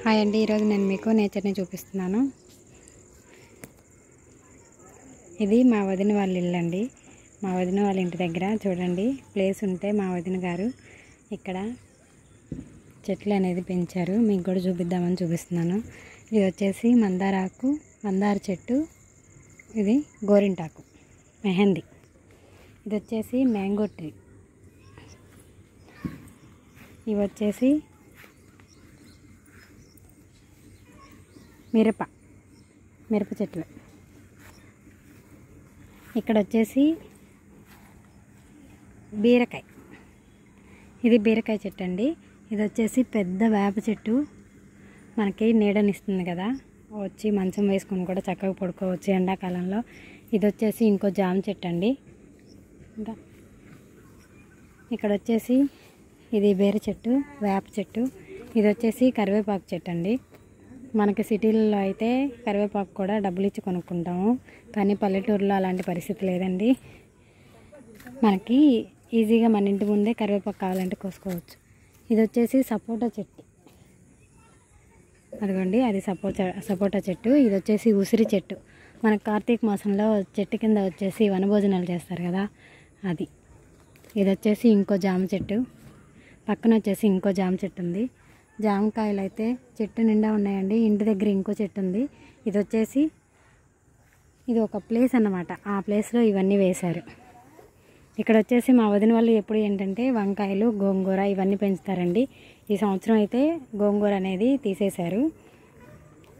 Hi అండి, ఈరోజు నేను మీకు నేచర్ని చూపిస్తున్నాను. ఇది మా వదిన వాళ్ళ ఇల్లు అండి. మా వదిన వాళ్ళ ఇంటి దగ్గర చూడండి ప్లేస్ ఉంటే మా వదిన గారు ఇక్కడ చెట్లు అనేది పెంచారు. మీకు కూడా చూపిద్దామని చూపిస్తున్నాను. ఇది వచ్చేసి మందార చెట్టు, ఇది గోరింటాకు, మెహందీ, ఇది వచ్చేసి మ్యాంగో ట్రీ, ఇవి వచ్చేసి మిరప చెట్లు, ఇక్కడ వచ్చేసి బీరకాయ, ఇది బీరకాయ చెట్టు అండి. ఇది వచ్చేసి పెద్ద వేప చెట్టు, మనకి నీడనిస్తుంది కదా, వచ్చి మంచం వేసుకొని కూడా చక్కగా పడుకోవచ్చు ఎండాకాలంలో. ఇది వచ్చేసి ఇంకో జామ చెట్టు అండి. ఇంకా ఇక్కడ వచ్చేసి ఇది బీర చెట్టు, వేప చెట్టు, ఇది వచ్చేసి కరివేపాకు చెట్టు అండి. మనకి సిటీల్లో అయితే కరివేపాకు కూడా డబ్బులు ఇచ్చి కొనుక్కుంటాము, కానీ పల్లెటూరులో అలాంటి పరిస్థితి లేదండి. మనకి ఈజీగా మన ఇంటి ముందే కరివేపాకు కావాలంటే కోసుకోవచ్చు. ఇది వచ్చేసి సపోటా చెట్టు, అదిగోండి అది సపోటా చెట్టు. ఇది వచ్చేసి ఉసిరి చెట్టు, మనకు కార్తీక మాసంలో చెట్టు కింద వచ్చేసి వనభోజనాలు చేస్తారు కదా, అది. ఇది వచ్చేసి ఇంకో జామ చెట్టు, పక్కన వచ్చేసి ఇంకో జామ చెట్టు ఉంది. జామకాయలు అయితే చెట్టు నిండా ఉన్నాయండి. ఇంటి దగ్గర ఇంకో చెట్టు ఉంది. ఇది వచ్చేసి ఇది ఒక ప్లేస్ అన్నమాట, ఆ ప్లేస్లో ఇవన్నీ వేశారు. ఇక్కడ వచ్చేసి మా వదిన వాళ్ళు ఎప్పుడు ఏంటంటే వంకాయలు, గోంగూర ఇవన్నీ పెంచుతారండి. ఈ సంవత్సరం అయితే గోంగూర అనేది తీసేశారు.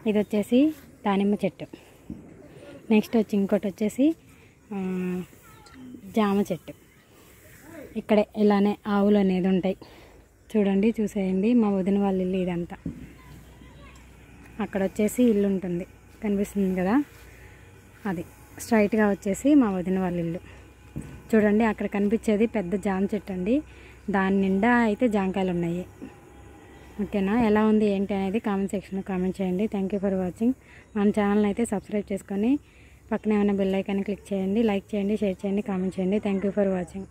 ఇది వచ్చేసి దానిమ్మ చెట్టు, నెక్స్ట్ వచ్చి ఇంకోటి వచ్చేసి జామ చెట్టు. ఇక్కడే ఇలానే ఆవులు అనేది ఉంటాయి, చూడండి, చూసేయండి. మా వదిన వాళ్ళ ఇల్లు ఇదంతా. అక్కడ వచ్చేసి ఇల్లు ఉంటుంది, కనిపిస్తుంది కదా, అది స్ట్రైట్గా వచ్చేసి మా వదిన వాళ్ళ ఇల్లు. చూడండి అక్కడ కనిపించేది పెద్ద జామ చెట్టు అండి, దాని నిండా అయితే జామకాయలు ఉన్నాయి. ఓకేనా, ఎలా ఉంది ఏంటి అనేది కామెంట్ సెక్షన్లో కామెంట్ చేయండి. Thank you for watching. మన ఛానల్ని అయితే సబ్స్క్రైబ్ చేసుకొని పక్కనే ఉన్న బెల్ ఐకాన్ని క్లిక్ చేయండి. లైక్ చేయండి, షేర్ చేయండి, కామెంట్ చేయండి. Thank you for watching.